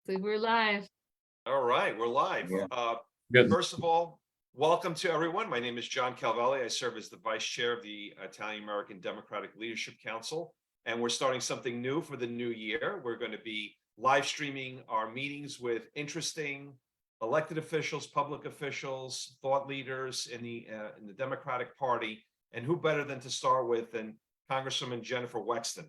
So we're live. All right, we're live. Yeah. Good. First of all, welcome to everyone. My name is John Calvelli. I serve as the vice chair of the Italian American Democratic Leadership Council, and we're starting something new for the new year. We're going to be live streaming our meetings with interesting elected officials, public officials, thought leaders in the Democratic Party, and who better than to start with than Congresswoman Jennifer Wexton.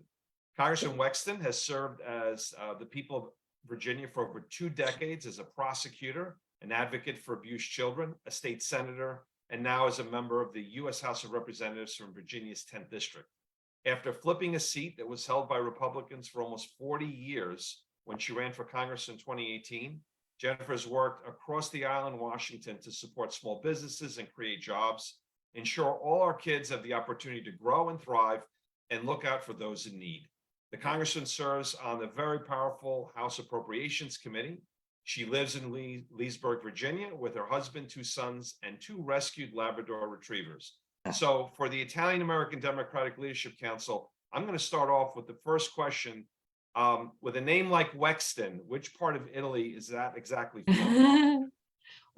Congresswoman Wexton has served as the people of Virginia for over 2 decades as a prosecutor, an advocate for abused children, a state senator, and now as a member of the U.S. House of Representatives from Virginia's 10th District. After flipping a seat that was held by Republicans for almost 40 years when she ran for Congress in 2018, Jennifer has worked across the aisle in Washington to support small businesses and create jobs, ensure all our kids have the opportunity to grow and thrive, and look out for those in need. The Congressman serves on the very powerful House Appropriations Committee. She lives in Leesburg, Virginia, with her husband, 2 sons, and 2 rescued Labrador retrievers. So for the Italian American Democratic Leadership Council, I'm going to start off with the first question. With a name like Wexton, which part of Italy is that exactly from?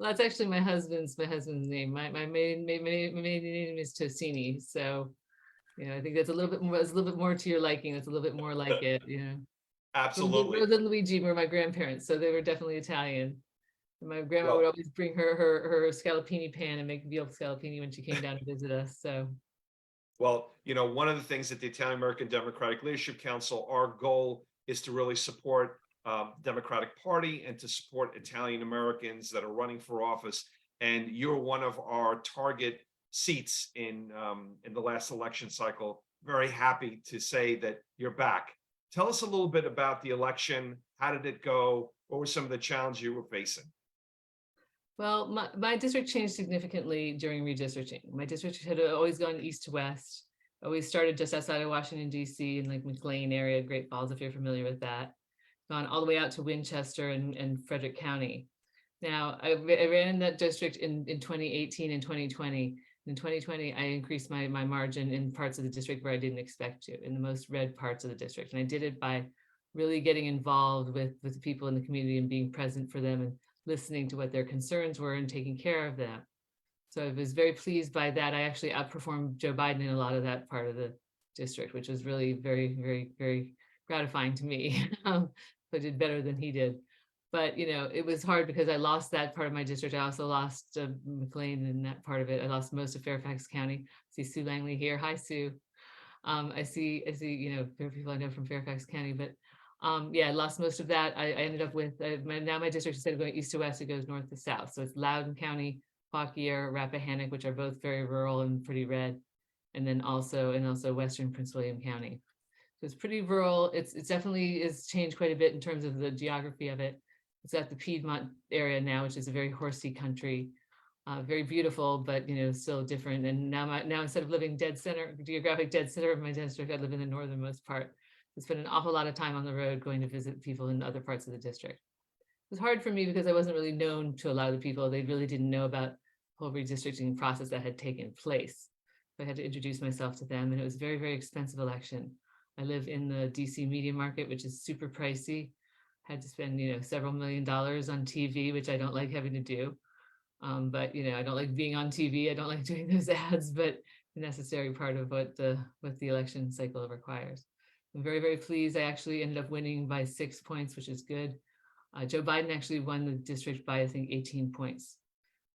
Well, that's actually my husband's name. My maiden name is Tosini. So, I think that's a little bit more. It's a little bit more to your liking. It's a little bit more like it. Absolutely. Rose and Luigi were my grandparents, so they were definitely Italian. And my grandma would always bring her scallopini pan and make veal scallopini when she came down to visit us. So. Well, one of the things at the Italian American Democratic Leadership Council, our goal is to really support Democratic Party and to support Italian Americans that are running for office. And you're one of our target seats in the last election cycle. Very happy to say that you're back. Tell us a little bit about the election. How did it go? What were some of the challenges you were facing? Well, my district changed significantly during redistricting. My district had always gone east to west. Always started just outside of Washington, D.C. in like McLean area, Great Falls, if you're familiar with that. Gone all the way out to Winchester and Frederick County. Now, I ran in that district in 2018 and 2020. In 2020, I increased my margin in parts of the district where I didn't expect to, in the most red parts of the district. And I did it by really getting involved with the people in the community and being present for them and listening to what their concerns were and taking care of them. So I was very pleased by that. I actually outperformed Joe Biden in a lot of that part of the district, which was really very, very, very gratifying to me. I did better than he did. But, it was hard because I lost that part of my district. I also lost McLean in that part of it. I lost most of Fairfax County. I see Sue Langley here. Hi, Sue. I see, people I know from Fairfax County, but I lost most of that. I ended up with, now my district, instead of going east to west, it goes north to south. So it's Loudoun County, Fauquier, Rappahannock, which are both very rural and pretty red. And then also Western Prince William County. So it's pretty rural. It's definitely is changed quite a bit in terms of the geography of it. It's at the Piedmont area now, which is a very horsey country, very beautiful, but still different. And now instead of living geographic dead center of my district, I live in the northernmost part. I spent an awful lot of time on the road going to visit people in other parts of the district. It was hard for me because I wasn't really known to a lot of the people. They really didn't know about the whole redistricting process that had taken place. So I had to introduce myself to them, and it was a very, very expensive election. I live in the DC media market, which is super pricey. Had to spend, several $1 million on TV, which I don't like having to do. But I don't like being on TV. I don't like doing those ads, but the necessary part of what the election cycle requires. I'm very, very pleased. I actually ended up winning by 6 points, which is good. Joe Biden actually won the district by, I think, 18 points.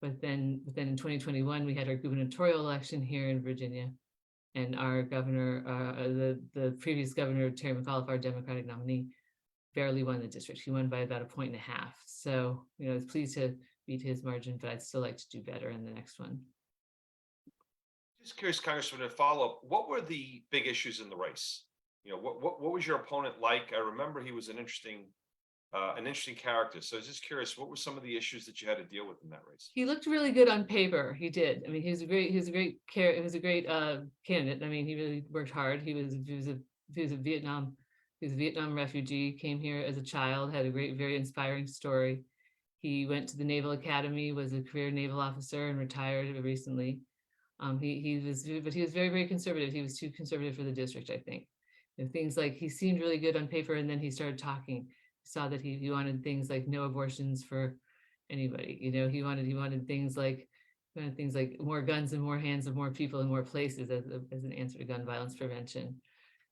But then in 2021, we had our gubernatorial election here in Virginia. And our governor, the previous governor, Terry McAuliffe, our Democratic nominee, barely won the district. He won by about 1.5 points. So, I was pleased to beat his margin, but I'd still like to do better in the next one. Just curious, Congressman, to follow up, what were the big issues in the race? What was your opponent like? I remember he was an interesting character. So I was just curious, what were some of the issues that you had to deal with in that race? He looked really good on paper. He did. I mean, he was a great candidate. I mean, he really worked hard. He was a Vietnam refugee, came here as a child, had a great, very inspiring story. He went to the Naval Academy, was a career naval officer and retired recently. But he was very, very conservative. He was too conservative for the district, I think. Things like he seemed really good on paper, and then he started talking. Saw that he wanted things like no abortions for anybody. He wanted things like more guns and more hands of more people in more places as an answer to gun violence prevention,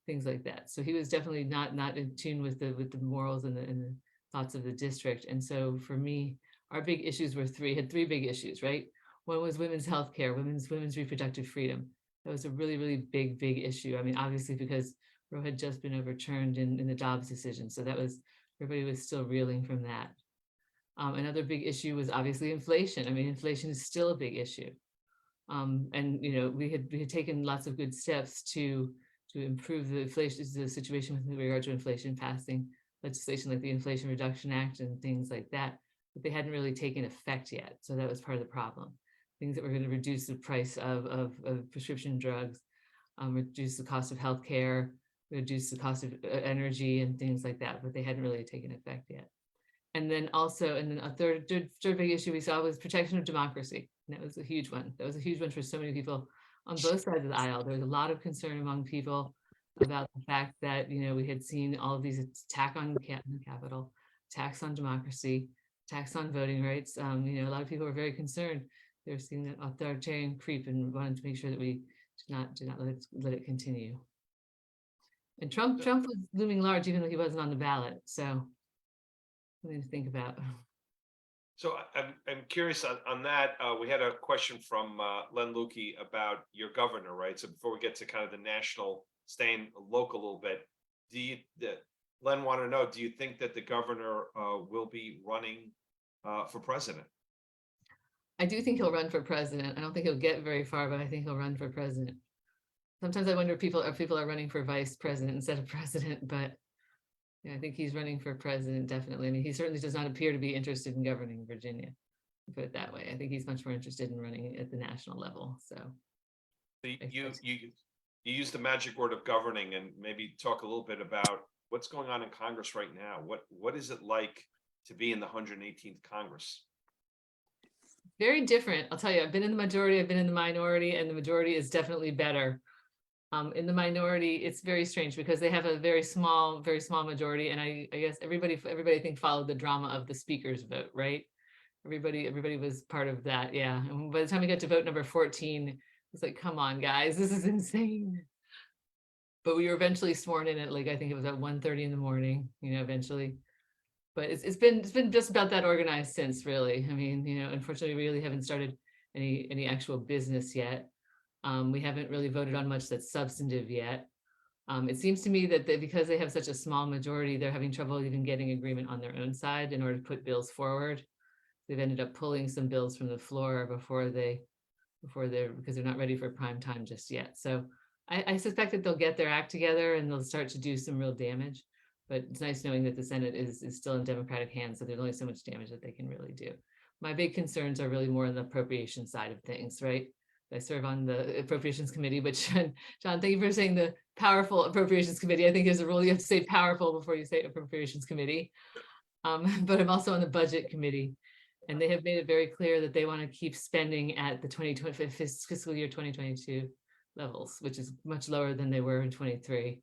things like that. So he was definitely not in tune with the morals and the thoughts of the district. And so for me, our big issues were had three big issues, right? One was women's health care, women's reproductive freedom. That was a really, really big issue. I mean, obviously because Roe had just been overturned in the Dobbs decision. So everybody was still reeling from that. Another big issue was obviously inflation. I mean, inflation is still a big issue. And we had taken lots of good steps to improve the situation with regard to inflation, passing legislation like the Inflation Reduction Act and things like that, but they hadn't really taken effect yet. So that was part of the problem. Things that were going to reduce the price of prescription drugs, reduce the cost of healthcare, reduce the cost of energy and things like that, but they hadn't really taken effect yet. And then a third big issue we saw was protection of democracy. And that was a huge one. That was a huge one for so many people on both sides of the aisle. There was a lot of concern among people about the fact that, we had seen all of these attack on the Capitol, attacks on democracy, attacks on voting rights. A lot of people were very concerned. They were seeing that authoritarian creep and wanted to make sure that we did not let it continue. And Trump was looming large, even though he wasn't on the ballot. So something to think about. So I'm curious on that. We had a question from Len Lukey about your governor, right? So before we get to kind of the national, staying local a little bit, Len want to know, do you think that the governor will be running for president? I do think he'll run for president. I don't think he'll get very far, but I think he'll run for president. Sometimes I wonder if people are running for vice president instead of president, but yeah, I think he's running for president, definitely. I mean, he certainly does not appear to be interested in governing Virginia, to put it that way. I think he's much more interested in running at the national level. So you use the magic word of governing, and maybe talk a little bit about what's going on in Congress right now. What is it like to be in the 118th Congress? Very different. I'll tell you, I've been in the majority, I've been in the minority, and the majority is definitely better. In the minority, it's very strange because they have a very small majority, and I guess everybody I think followed the drama of the speaker's vote, right? Everybody was part of that, yeah. And by the time we got to vote number 14, it's like, come on, guys, this is insane. But we were eventually sworn in at, like, I think it was at 1:30 in the morning, eventually. But it's been just about that organized since, really. I mean, unfortunately, we really haven't started any actual business yet. We haven't really voted on much that's substantive yet. It seems to me that because they have such a small majority, they're having trouble even getting agreement on their own side in order to put bills forward. They've ended up pulling some bills from the floor because they're not ready for prime time just yet. So I suspect that they'll get their act together and they'll start to do some real damage. But it's nice knowing that the Senate is still in Democratic hands, so there's only so much damage that they can really do. My big concerns are really more on the appropriation side of things, right? I serve on the Appropriations Committee, which, John, thank you for saying the powerful Appropriations Committee. I think there's a rule you have to say powerful before you say Appropriations Committee. But I'm also on the Budget Committee, and they have made it very clear that they want to keep spending at the 2020 fiscal year 2022 levels, which is much lower than they were in 23,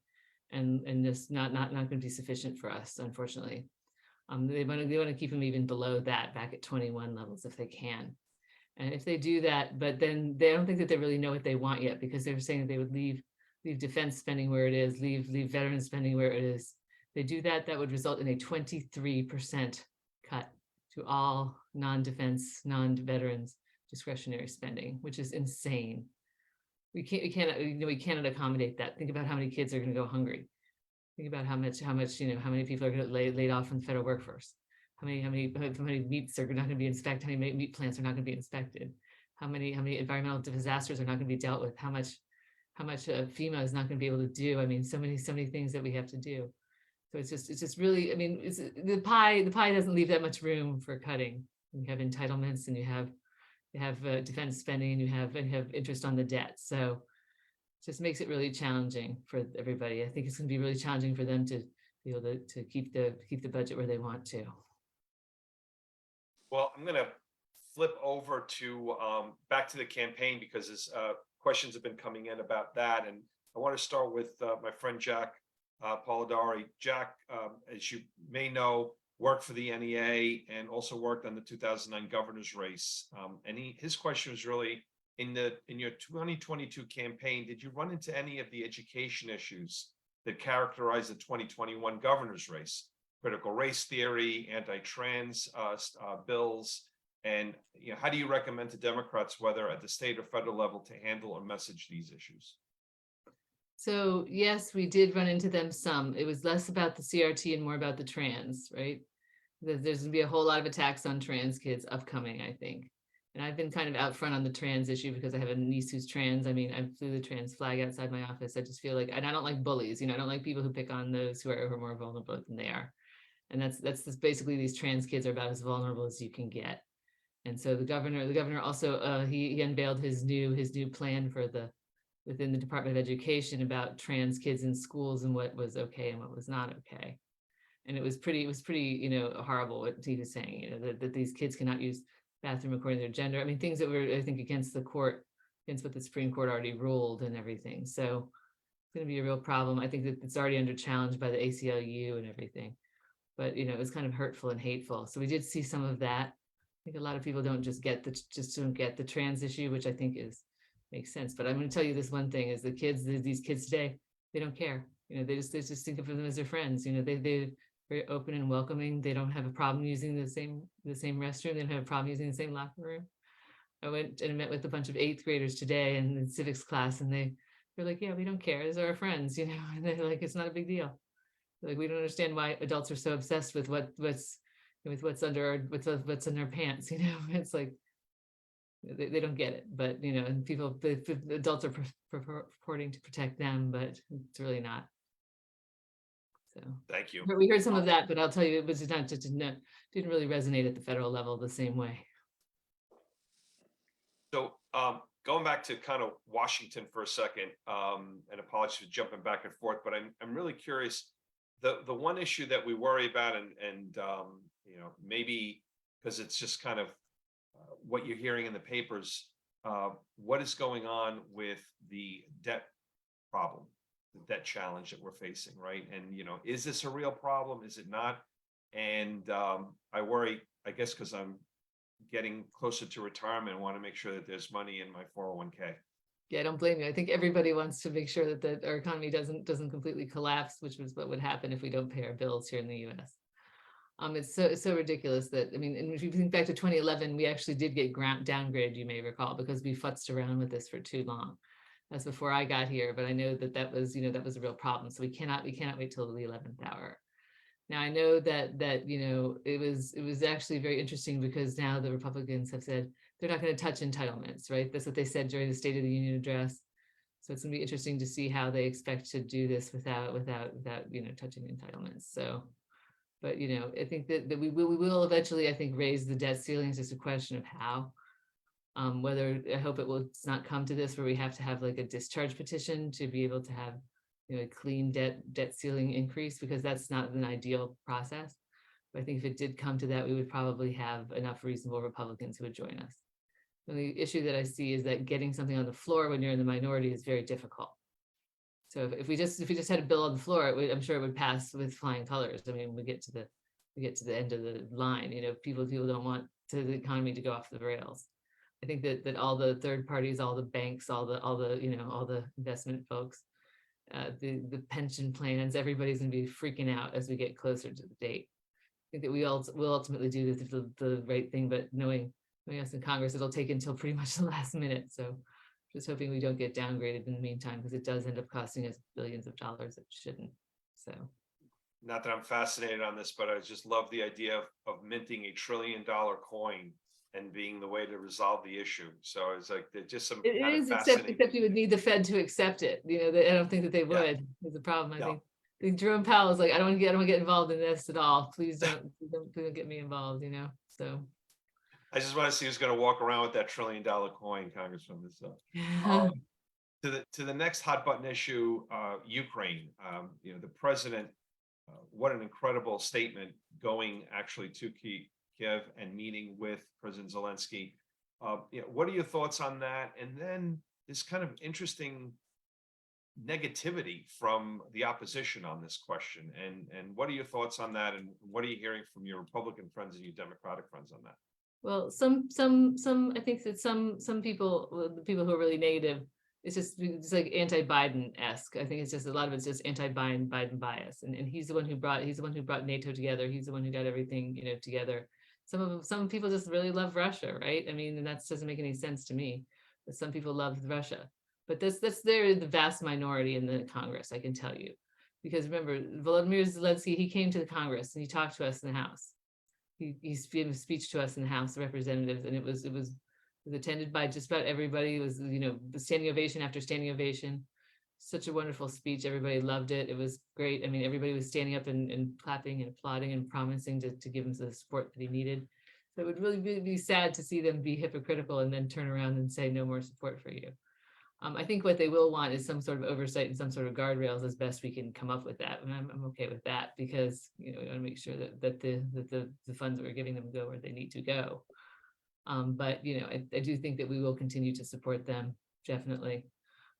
and just not going to be sufficient for us, unfortunately. They want to keep them even below that, back at 21 levels if they can. And if they do that, but then they don't think that they really know what they want yet, because they were saying that they would leave defense spending where it is, leave veteran spending where it is. If they do that, that would result in a 23% cut to all non-defense, non-veterans discretionary spending, which is insane. We cannot accommodate that. Think about how many kids are going to go hungry. Think about how many people are going to get laid off from the federal workforce. How many meats are not going to be inspected? How many meat plants are not going to be inspected? How many environmental disasters are not going to be dealt with? How much FEMA is not going to be able to do? I mean, so many things that we have to do. So it's just really, I mean, the pie doesn't leave that much room for cutting. You have entitlements, and you have defense spending, and you have interest on the debt. So it just makes it really challenging for everybody. I think it's going to be really challenging for them to be able to keep the budget where they want to. Well, I'm going to flip over to back to the campaign because as questions have been coming in about that, and I want to start with my friend Jack Polidori. Jack, as you may know, worked for the NEA and also worked on the 2009 governor's race. And his question was really in your 2022 campaign, did you run into any of the education issues that characterize the 2021 governor's race? Critical race theory, anti-trans bills, and how do you recommend to Democrats, whether at the state or federal level, to handle or message these issues? So yes, we did run into them some. It was less about the CRT and more about the trans, right? There's gonna be a whole lot of attacks on trans kids upcoming, I think. And I've been kind of out front on the trans issue because I have a niece who's trans. I mean, I flew the trans flag outside my office. I just feel like, and I don't like bullies, I don't like people who pick on those who are more vulnerable than they are. And that's basically, these trans kids are about as vulnerable as you can get. And so the governor also he unveiled his new plan for within the Department of Education about trans kids in schools and what was okay and what was not okay. And it was pretty horrible what he was saying, that these kids cannot use bathroom according to their gender. I mean, things that were, I think, against what the Supreme Court already ruled and everything. So it's going to be a real problem. I think that it's already under challenge by the ACLU and everything. But it was kind of hurtful and hateful. So we did see some of that. I think a lot of people don't get the trans issue, which I think makes sense. But I'm going to tell you this one thing: is these kids today, they don't care. They just think of them as their friends. They're very open and welcoming. They don't have a problem using the same restroom. They don't have a problem using the same locker room. I went and met with a bunch of 8th graders today in the civics class, and they're like, "Yeah, we don't care. These are our friends," and they're like, "It's not a big deal." Like, we don't understand why adults are so obsessed with what's under our pants. It's like they don't get it. But and the adults are purporting to protect them, but it's really not. So Thank you. we heard some of that, but I'll tell you, it was not just didn't really resonate at the federal level the same way. So going back to kind of Washington for a second, and apologies for jumping back and forth, but I'm really curious. The one issue that we worry about, and maybe because it's just kind of what you're hearing in the papers, what is going on with the debt problem, the debt challenge that we're facing, right? And is this a real problem? Is it not? And I worry, I guess, because I'm getting closer to retirement, I want to make sure that there's money in my 401k. Yeah, I don't blame you. I think everybody wants to make sure that our economy doesn't completely collapse, which was what would happen if we don't pay our bills here in the U.S. It's so ridiculous that, I mean, and if you think back to 2011, we actually did get downgraded, you may recall, because we futzed around with this for too long. That's before I got here, but I know that was a real problem. So we cannot wait till the 11th hour. Now I know that it was actually very interesting because now the Republicans have said they're not going to touch entitlements, right? That's what they said during the State of the Union address. So it's going to be interesting to see how they expect to do this without touching entitlements. So, but I think that we will eventually, I think, raise the debt ceiling. It's just a question of how. Whether, I hope it will not come to this where we have to have like a discharge petition to be able to have a clean debt ceiling increase, because that's not an ideal process. But I think if it did come to that, we would probably have enough reasonable Republicans who would join us. And the issue that I see is that getting something on the floor when you're in the minority is very difficult. So if we just had a bill on the floor, I'm sure it would pass with flying colors. I mean, we get to the end of the line. People don't want the economy to go off the rails. I think that all the third parties, all the banks, all the investment folks, the pension plans, everybody's going to be freaking out as we get closer to the date. I think that will ultimately do the right thing, but knowing us in Congress, it'll take until pretty much the last minute. So just hoping we don't get downgraded in the meantime, because it does end up costing us billions of dollars. It shouldn't. So. Not that I'm fascinated on this, but I just love the idea of minting $1 trillion coin and being the way to resolve the issue. So it's like there's just some it kind is, of fascinating. except you would need the Fed to accept it. I don't think that they would. Is the problem. I think Jerome Powell is like, I don't want to get involved in this at all. Please don't get me involved. So. I just want to see who's going to walk around with that $1 trillion coin, Congressman. To the next hot button issue, Ukraine. The president, what an incredible statement going actually to Kiev and meeting with President Zelensky. What are your thoughts on that? And then this kind of interesting negativity from the opposition on this question. And what are your thoughts on that? And what are you hearing from your Republican friends and your Democratic friends on that? Well, I think that some people, well, the people who are really negative, it's like anti-Biden-esque. I think it's just a lot of it's just anti-Biden bias, and he's the one who brought NATO together. He's the one who got everything together. Some people just really love Russia, right? I mean, and that doesn't make any sense to me. But some people love Russia, but they're the vast minority in the Congress, I can tell you, because remember, Volodymyr Zelensky, he came to the Congress and he talked to us in the House. He gave a speech to us in the House of Representatives, and it was attended by just about everybody. It was standing ovation after standing ovation. Such a wonderful speech. Everybody loved it. It was great. I mean, everybody was standing up and clapping and applauding and promising to give him the support that he needed. So it would really be sad to see them be hypocritical and then turn around and say no more support for you. I think what they will want is some sort of oversight and some sort of guardrails as best we can come up with that. And I'm okay with that, because we want to make sure that the funds that we're giving them go where they need to go. But I do think that we will continue to support them, definitely.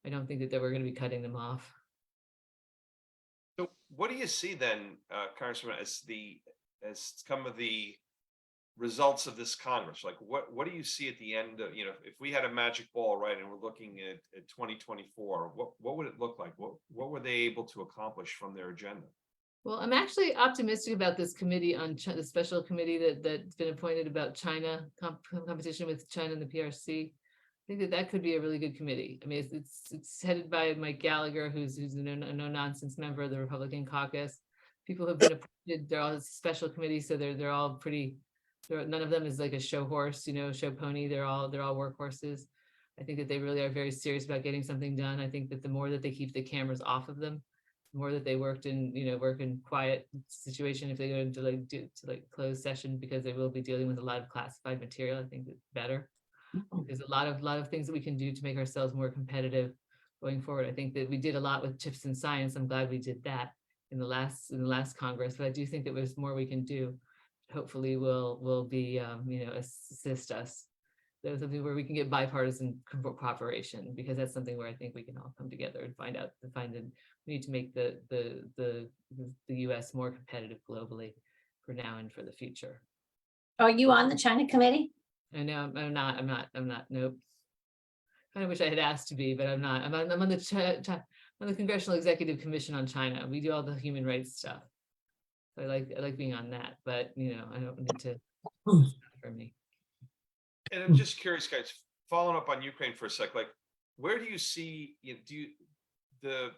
I don't think that we're going to be cutting them off. So what do you see then, Congressman, as some of the results of this Congress? Like what do you see at the end of, if we had a magic ball, right, and we're looking at 2024, what would it look like? What were they able to accomplish from their agenda? Well, I'm actually optimistic about this committee on the special committee that's been appointed about China, competition with China and the PRC. I think that could be a really good committee. I mean, it's headed by Mike Gallagher, who's a no-nonsense member of the Republican caucus. People who have been appointed, they're all special committees, so they're all pretty. None of them is like a show horse, show pony. They're all workhorses. I think that they really are very serious about getting something done. I think that the more that they keep the cameras off of them, the more that they work in quiet situation, if they go into closed session, because they will be dealing with a lot of classified material, I think it's better. There's a lot of things that we can do to make ourselves more competitive going forward. I think that we did a lot with chips and science. I'm glad we did that in the last Congress, but I do think that there's more we can do. Hopefully will be assist us. There's something where we can get bipartisan cooperation, because that's something where I think we can all come together and find that we need to make the US more competitive globally for now and for the future. Are you on the China committee? I know I'm not. Nope. Kind of wish I had asked to be, but I'm not. I'm on the Congressional Executive Commission on China. We do all the human rights stuff. So I like being on that, but I don't need to. For me. And I'm just curious, guys, following up on Ukraine for a sec, like, where do you see, the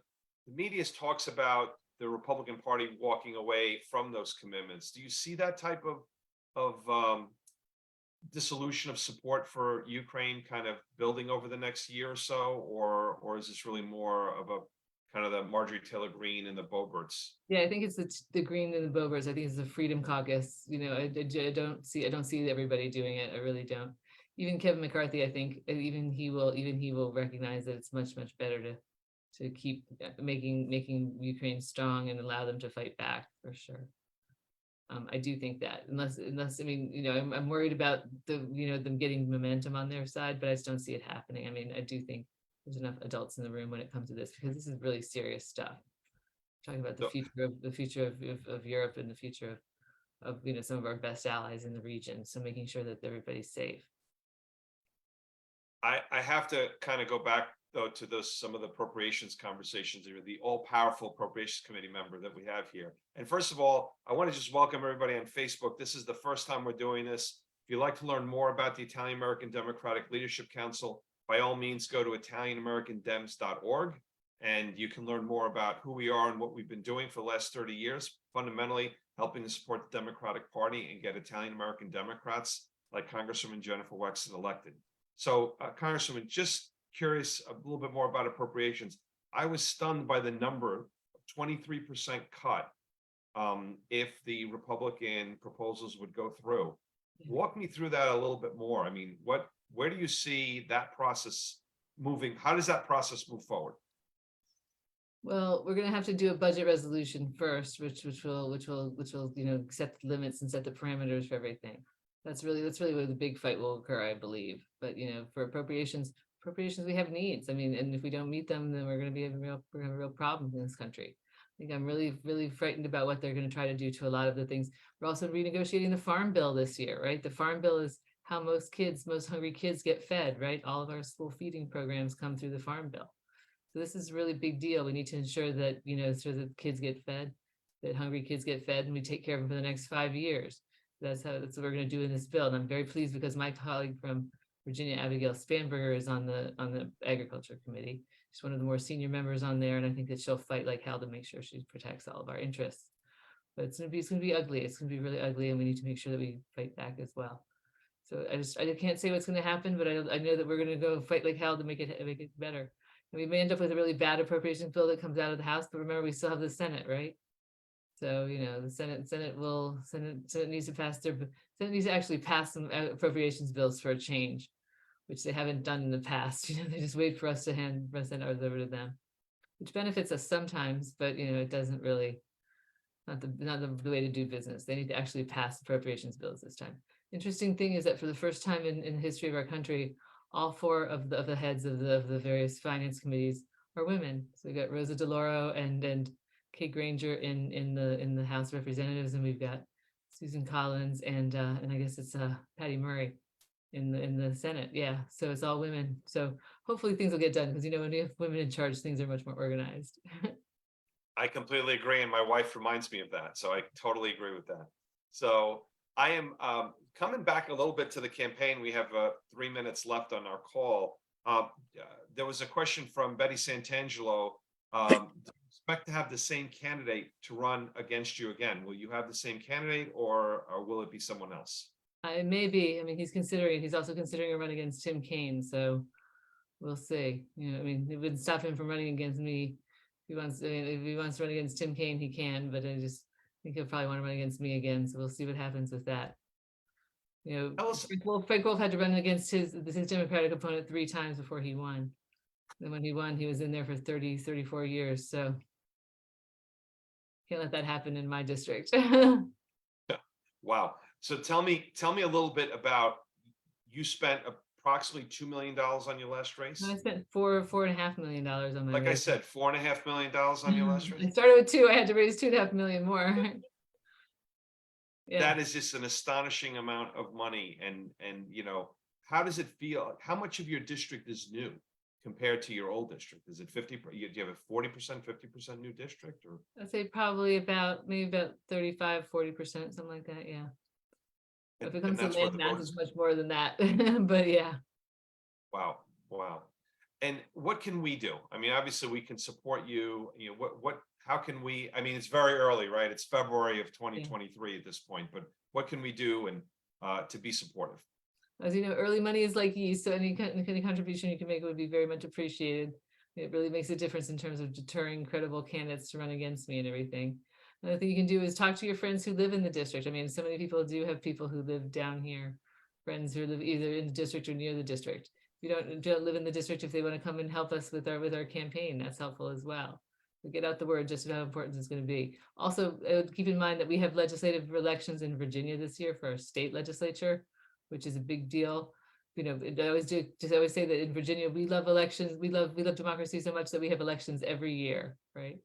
media talks about the Republican Party walking away from those commitments? Do you see that type of dissolution of support for Ukraine kind of building over the next year or so, or is this really more of a kind of the Marjorie Taylor Greene and the Boeberts? Yeah, I think it's the Green and the Boebers. I think it's the Freedom Caucus. I don't see everybody doing it. I really don't. Even Kevin McCarthy, I think, even he will recognize that it's much better to keep making Ukraine strong and allow them to fight back, for sure. I do think that unless I mean, I'm worried about them getting momentum on their side, but I just don't see it happening. I mean, I do think there's enough adults in the room when it comes to this, because this is really serious stuff. Talking about the future of Europe and the future of some of our best allies in the region. So making sure that everybody's safe. I have to kind of go back though to some of the appropriations conversations. You're the all-powerful appropriations committee member that we have here. And first of all, I want to just welcome everybody on Facebook. This is the first time we're doing this. If you'd like to learn more about the Italian American Democratic Leadership Council, by all means, go to ItalianAmericanDems.org, and you can learn more about who we are and what we've been doing for the last 30 years, fundamentally helping to support the Democratic Party and get Italian American Democrats like Congresswoman Jennifer Wexton elected. So, Congresswoman, just curious a little bit more about appropriations. I was stunned by the number, 23% cut, if the Republican proposals would go through. Walk me through that a little bit more. I mean, where do you see that process moving? How does that process move forward? Well, we're gonna have to do a budget resolution first, which will, set the limits and set the parameters for everything. That's really where the big fight will occur, I believe. But for appropriations, we have needs. I mean, and if we don't meet them, then we're gonna have a real problem in this country. I think I'm really, really frightened about what they're gonna try to do to a lot of the things. We're also renegotiating the farm bill this year, right? The farm bill is how most hungry kids get fed, right? All of our school feeding programs come through the farm bill. So this is a really big deal. We need to ensure that, so that kids get fed, that hungry kids get fed, and we take care of them for the next 5 years. That's what we're going to do in this bill. And I'm very pleased because my colleague from Virginia, Abigail Spanberger, is on the Agriculture Committee. She's one of the more senior members on there, and I think that she'll fight like hell to make sure she protects all of our interests. But it's gonna be ugly. It's gonna be really ugly, and we need to make sure that we fight back as well. So I can't say what's going to happen, but I know that we're going to go fight like hell to make it better. And we may end up with a really bad appropriations bill that comes out of the House, but remember, we still have the Senate, right? So, the Senate needs to pass Senate needs to actually pass some appropriations bills for a change, which they haven't done in the past. They just wait for us to send ours over to them, which benefits us sometimes, but it doesn't really, not the way to do business. They need to actually pass appropriations bills this time. Interesting thing is that for the first time in the history of our country, all four of the heads of the various finance committees are women. So we got Rosa DeLauro and Kate Granger in the House of Representatives, and we've got Susan Collins and I guess it's Patty Murray in the Senate. Yeah, so it's all women. So hopefully things will get done, because when you have women in charge, things are much more organized. I completely agree, and my wife reminds me of that, so I totally agree with that. So I am coming back a little bit to the campaign. We have 3 minutes left on our call. There was a question from Betty Santangelo. Do you expect to have the same candidate to run against you again? Will you have the same candidate, or will it be someone else? It may be. I mean, he's also considering a run against Tim Kaine, so we'll see. It wouldn't stop him from running against me. If he wants to run against Tim Kaine, he can, but I just think he'll probably want to run against me again. So we'll see what happens with that. Frank Wolf had to run against his Democratic opponent 3 times before he won. And when he won, he was in there for 34 years. So can't let that happen in my district. Wow. So tell me a little bit about, you spent approximately $2 million on your last race. I spent $4.5 million on my Like race. I said, $4.5 million on your last race. I started with 2. I had to raise $2.5 million more. Yeah. That is just an astonishing amount of money. And how does it feel? How much of your district is new compared to your old district? Is it 50? Do you have a 40%, 50% new district, or? I'd say probably maybe about 35, 40%, something like that. Yeah. If it comes to land mass, it's much more than that. But yeah. Wow. And what can we do? I mean, obviously we can support you. How can we, it's very early, right? It's February of 2023 at this point, but what can we do and to be supportive? As you know, early money is like yeast, so any contribution you can make would be very much appreciated. It really makes a difference in terms of deterring credible candidates to run against me and everything. Another thing you can do is talk to your friends who live in the district. So many people do have people who live down here, friends who live either in the district or near the district. If you don't live in the district, if they want to come and help us with our campaign, that's helpful as well. We get out the word just how important it's going to be. Also, keep in mind that we have legislative elections in Virginia this year for our state legislature, which is a big deal. I always say that in Virginia, we love elections. We love democracy so much that we have elections every year, right?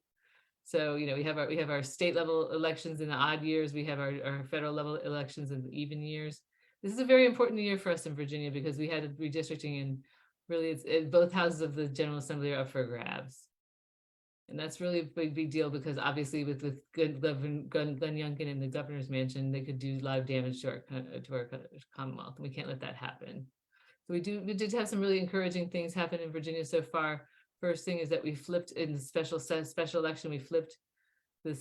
So, we have our state level elections in the odd years. We have our federal level elections in the even years. This is a very important year for us in Virginia because we had redistricting, and really both houses of the General Assembly are up for grabs. And that's really a big deal because obviously with Glenn Youngkin in the governor's mansion, they could do a lot of damage to our Commonwealth, and we can't let that happen. So we did have some really encouraging things happen in Virginia so far. First thing is that we flipped in the special election. We flipped the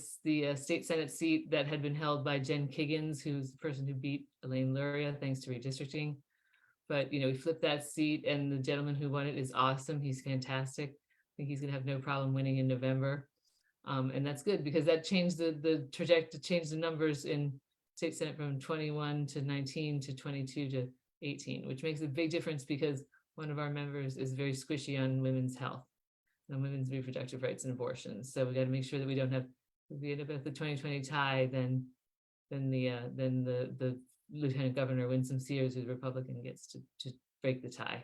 state Senate seat that had been held by Jen Kiggins, who's the person who beat Elaine Luria thanks to redistricting. But we flipped that seat, and the gentleman who won it is awesome. He's fantastic. I think he's going to have no problem winning in November. And that's good because that changed the trajectory, changed the numbers in state Senate from 21 to 19 to 22 to 18, which makes a big difference because one of our members is very squishy on women's health. on women's reproductive rights and abortion. So we got to make sure that we don't have, if we end up with the 2020 tie, then the Lieutenant Governor Winsome Sears, who's Republican, gets to break the tie.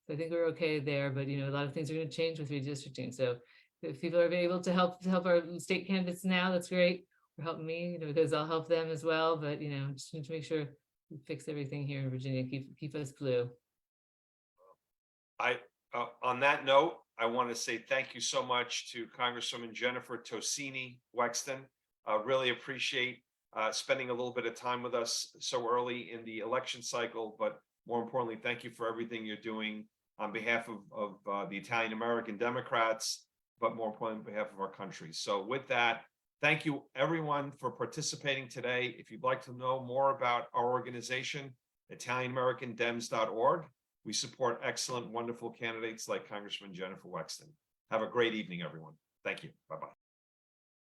So I think we're okay there, but a lot of things are going to change with redistricting. So if people are able to help our state candidates now, that's great. Or help me, because I'll help them as well. But just need to make sure we fix everything here in Virginia. Keep us blue. On that note, I want to say thank you so much to Congresswoman Jennifer Tosini Wexton. Really appreciate spending a little bit of time with us so early in the election cycle, but more importantly, thank you for everything you're doing on behalf of the Italian American Democrats, but more importantly, on behalf of our country. So with that, thank you everyone for participating today. If you'd like to know more about our organization, ItalianAmericanDems.org. We support excellent, wonderful candidates like Congressman Jennifer Wexton. Have a great evening, everyone. Thank you. Bye-bye.